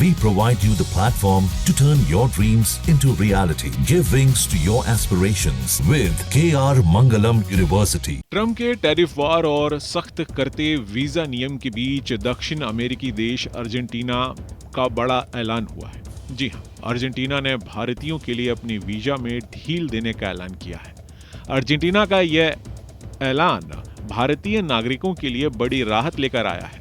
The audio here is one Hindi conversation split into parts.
We provide you the platform to turn your dreams into reality. Give wings to your aspirations with KR Mangalam University. Trump के टैरिफ वार और सख्त करते वीजा नियम के बीच दक्षिण अमेरिकी देश अर्जेंटीना का बड़ा ऐलान हुआ है। जी हां, अर्जेंटीना ने भारतीयों के लिए अपनी वीजा में ढील देने का ऐलान किया है। अर्जेंटीना का यह ऐलान भारतीय नागरिकों के लिए बड़ी राहत लेकर आया है।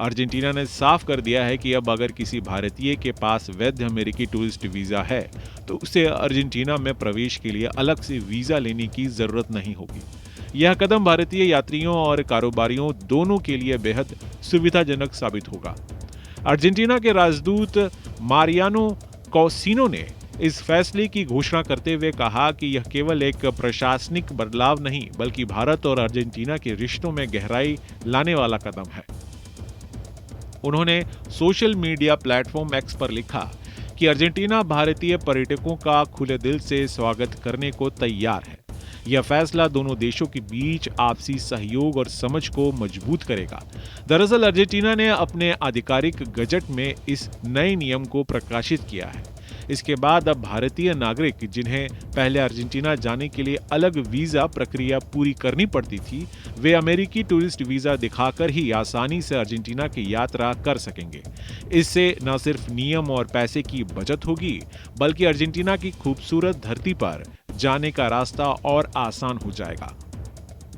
अर्जेंटीना ने साफ कर दिया है कि अब अगर किसी भारतीय के पास वैध अमेरिकी टूरिस्ट वीजा है तो उसे अर्जेंटीना में प्रवेश के लिए अलग से वीजा लेने की जरूरत नहीं होगी। यह कदम भारतीय यात्रियों और कारोबारियों दोनों के लिए बेहद सुविधाजनक साबित होगा। अर्जेंटीना के राजदूत मारियानो कौसिनो ने इस फैसले की घोषणा करते हुए कहा कि यह केवल एक प्रशासनिक बदलाव नहीं बल्कि भारत और अर्जेंटीना के रिश्तों में गहराई लाने वाला कदम है। उन्होंने सोशल मीडिया प्लेटफॉर्म एक्स पर लिखा कि अर्जेंटीना भारतीय पर्यटकों का खुले दिल से स्वागत करने को तैयार है। यह फैसला दोनों देशों के बीच आपसी सहयोग और समझ को मजबूत करेगा। दरअसल अर्जेंटीना ने अपने आधिकारिक गजट में इस नए नियम को प्रकाशित किया है। इसके बाद अब भारतीय नागरिक जिन्हें पहले अर्जेंटीना जाने के लिए अलग वीजा प्रक्रिया पूरी करनी पड़ती थी, वे अमेरिकी टूरिस्ट वीजा दिखाकर ही आसानी से अर्जेंटीना की यात्रा कर सकेंगे। इससे न सिर्फ नियम और पैसे की बचत होगी बल्कि अर्जेंटीना की खूबसूरत धरती पर जाने का रास्ता और आसान हो जाएगा।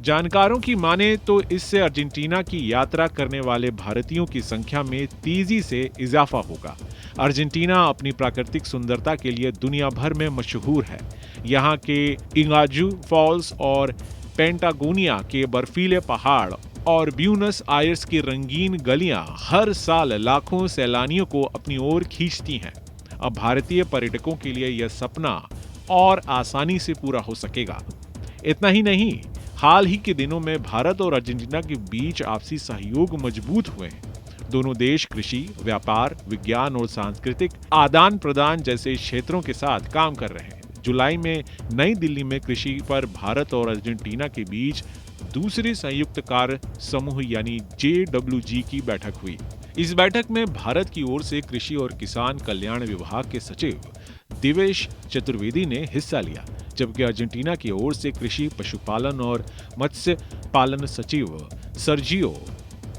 जानकारों की माने तो इससे अर्जेंटीना की यात्रा करने वाले भारतीयों की संख्या में तेजी से इजाफा होगा। अर्जेंटीना अपनी प्राकृतिक सुंदरता के लिए दुनिया भर में मशहूर है। यहाँ के इंगाजू फॉल्स और पेंटागोनिया के बर्फीले पहाड़ और ब्यूनस आयर्स की रंगीन गलियां हर साल लाखों सैलानियों को अपनी ओर खींचती हैं। अब भारतीय पर्यटकों के लिए यह सपना और आसानी से पूरा हो सकेगा। इतना ही नहीं, हाल ही के दिनों में भारत और अर्जेंटीना के बीच आपसी सहयोग मजबूत हुए हैं। दोनों देश कृषि, व्यापार, विज्ञान और सांस्कृतिक आदान प्रदान जैसे क्षेत्रों के साथ काम कर रहे हैं। जुलाई में नई दिल्ली में कृषि पर भारत और अर्जेंटीना के बीच दूसरे संयुक्त कार्य समूह यानी JWG की बैठक हुई। इस बैठक में भारत की ओर से कृषि और किसान कल्याण विभाग के सचिव दिवेश चतुर्वेदी ने हिस्सा लिया, जबकि अर्जेंटीना की ओर से कृषि, पशुपालन और मत्स्य पालन सचिव सर्जियो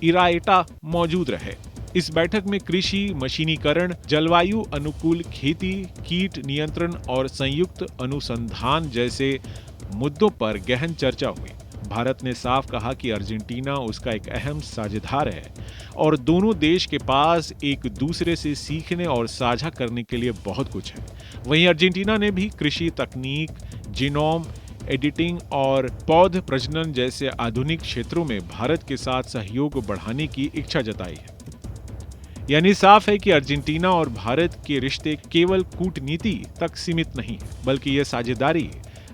इराएटा मौजूद रहे। इस बैठक में कृषि, मशीनीकरण, जलवायु अनुकूल खेती, कीट नियंत्रण और संयुक्त अनुसंधान जैसे मुद्दों पर गहन चर्चा हुई। भारत ने साफ कहा कि अर्जेंटीना उसका एक अहम साझेदार है और दोनों देश के पास एक दूसरे से सीखने और साझा करने के लिए बहुत कुछ है। वहीं अर्जेंटीना ने भी कृषि तकनीक, जीनोम एडिटिंग और पौध प्रजनन जैसे आधुनिक क्षेत्रों में भारत के साथ सहयोग बढ़ाने की इच्छा जताई है। यानी साफ है कि अर्जेंटीना और भारत के रिश्ते केवल कूटनीति तक सीमित नहीं है, बल्कि ये साझेदारी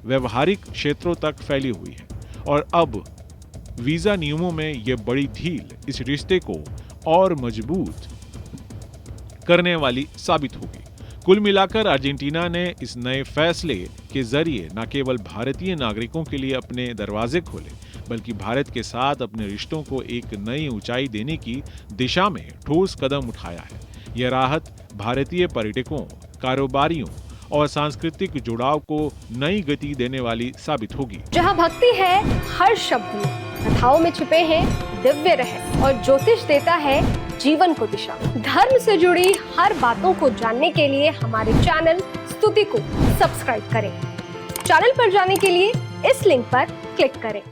व्यवहारिक क्षेत्रों तक फैली हुई है और अब वीजा नियमों में यह बड़ी ढील इस रिश्ते को और मजबूत करने वाली साबित होगी। कुल मिलाकर अर्जेंटीना ने इस नए फैसले के जरिए न केवल भारतीय नागरिकों के लिए अपने दरवाजे खोले, बल्कि भारत के साथ अपने रिश्तों को एक नई ऊंचाई देने की दिशा में ठोस कदम उठाया है। यह राहत भारतीय पर्यटकों, कारोबारियों और सांस्कृतिक जुड़ाव को नई गति देने वाली साबित होगी। जहाँ भक्ति है हर शब्द में, कथाओं में छुपे हैं दिव्य रहस्य और ज्योतिष देता है जीवन को दिशा। धर्म से जुड़ी हर बातों को जानने के लिए हमारे चैनल स्तुति को सब्सक्राइब करें। चैनल पर जाने के लिए इस लिंक पर क्लिक करें।